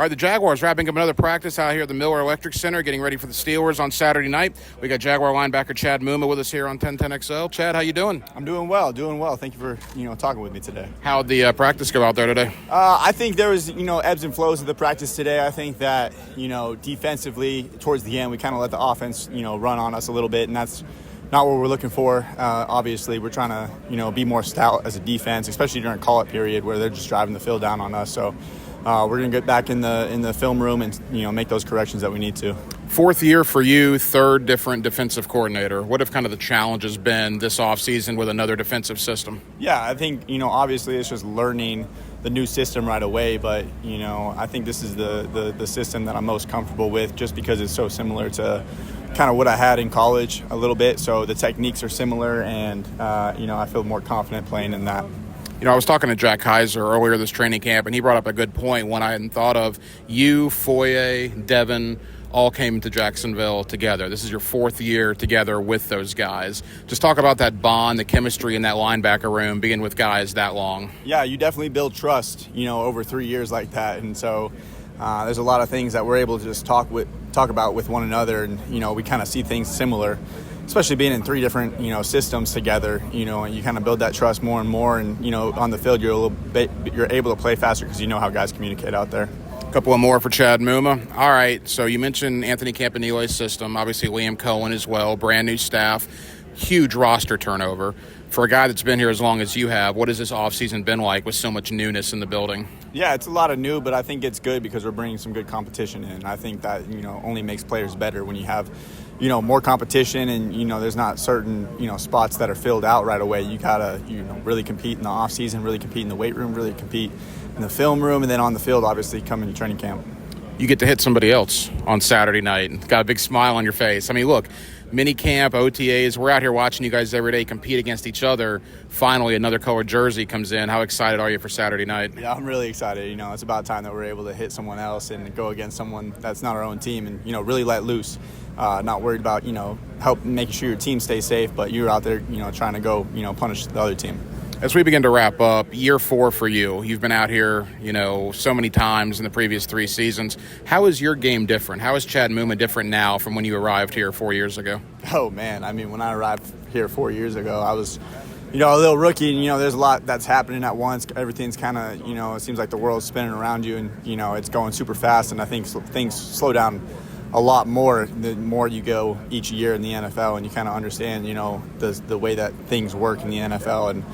All right, the Jaguars wrapping up another practice out here at the Miller Electric Center, getting ready for the Steelers on Saturday night. We got Jaguar linebacker Chad Muma with us here on 1010XL. Chad, how you doing? I'm doing well, Thank you for, talking with me today. How'd the practice go out there today? I think there was, ebbs and flows of the practice today. I think that, defensively, towards the end, we kind of let the offense, run on us a little bit, and that's not what we're looking for. Obviously, we're trying to, be more stout as a defense, especially during call-up period where they're just driving the field down on us. So we're going to get back in the film room and, make those corrections that we need to. Fourth year for you, third different defensive coordinator. What have kind of the challenges been this offseason with another defensive system? Yeah, I think, obviously it's just learning the new system right away. But, I think this is the system that I'm most comfortable with just because it's so similar to kind of what I had in college a little bit. So the techniques are similar and, I feel more confident playing in that. I was talking to Jack Kaiser earlier this training camp, and he brought up a good point, one I hadn't thought of. You, Foye, Devin, all came to Jacksonville together. This is your fourth year together with those guys. Just talk about that bond, the chemistry in that linebacker room, being with guys that long. Yeah, you definitely build trust, over 3 years like that. And so there's a lot of things that we're able to just talk about with one another. And, we kind of see things similar, especially being in three different, systems together, and you kind of build that trust more and more. And, on the field, you're able to play faster because you know how guys communicate out there. A couple of more for Chad Muma. All right, so you mentioned Anthony Campanile's system, obviously Liam Cohen as well, brand new staff, huge roster turnover. For a guy that's been here as long as you have, what has this offseason been like with so much newness in the building? Yeah, it's a lot of new, but I think it's good because we're bringing some good competition in. I think that, only makes players better when you have, more competition and, there's not certain, spots that are filled out right away. You got to, really compete in the offseason, really compete in the weight room, really compete in the film room, and then on the field, obviously, come into training camp. You get to hit somebody else on Saturday night. Got a big smile on your face. I mean, look, mini camp, OTAs, we're out here watching you guys every day compete against each other. Finally, another colored jersey comes in. How excited are you for Saturday night? Yeah, I'm really excited. It's about time that we're able to hit someone else and go against someone that's not our own team and, really let loose. Not worried about, making sure your team stays safe, but you're out there, trying to go, punish the other team. As we begin to wrap up, year 4 for you. You've been out here, so many times in the previous 3 seasons. How is your game different? How is Chad Muma different now from when you arrived here 4 years ago? Oh, man. I mean, when I arrived here 4 years ago, I was, a little rookie. And, there's a lot that's happening at once. Everything's kind of, it seems like the world's spinning around you and, it's going super fast. And I think things slow down a lot more the more you go each year in the NFL and you kind of understand, the way that things work in the NFL. And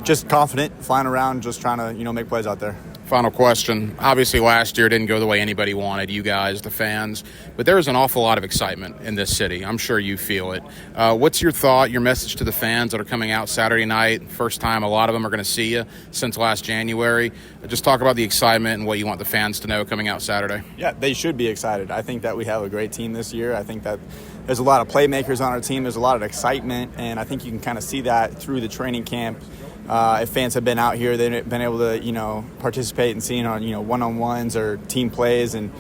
just confident, flying around, just trying to, make plays out there. Final question. Obviously, last year didn't go the way anybody wanted, you guys, the fans, but there is an awful lot of excitement in this city. I'm sure you feel it. What's your thought, your message to the fans that are coming out Saturday night? First time a lot of them are going to see you since last January. Just talk about the excitement and what you want the fans to know coming out Saturday. Yeah, they should be excited. I think that we have a great team this year. I think that there's a lot of playmakers on our team. There's a lot of excitement, and I think you can kind of see that through the training camp. If fans have been out here, they've been able to, participate and seeing on, one-on-ones or team plays and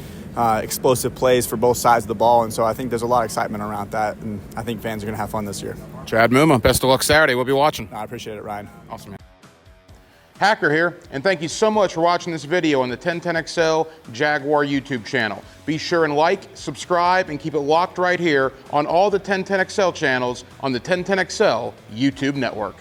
explosive plays for both sides of the ball. And so I think there's a lot of excitement around that, and I think fans are going to have fun this year. Chad Muma, best of luck Saturday. We'll be watching. I appreciate it, Ryan. Awesome, man. Hacker here, and thank you so much for watching this video on the 1010XL Jaguar YouTube channel. Be sure and like, subscribe, and keep it locked right here on all the 1010XL channels on the 1010XL YouTube network.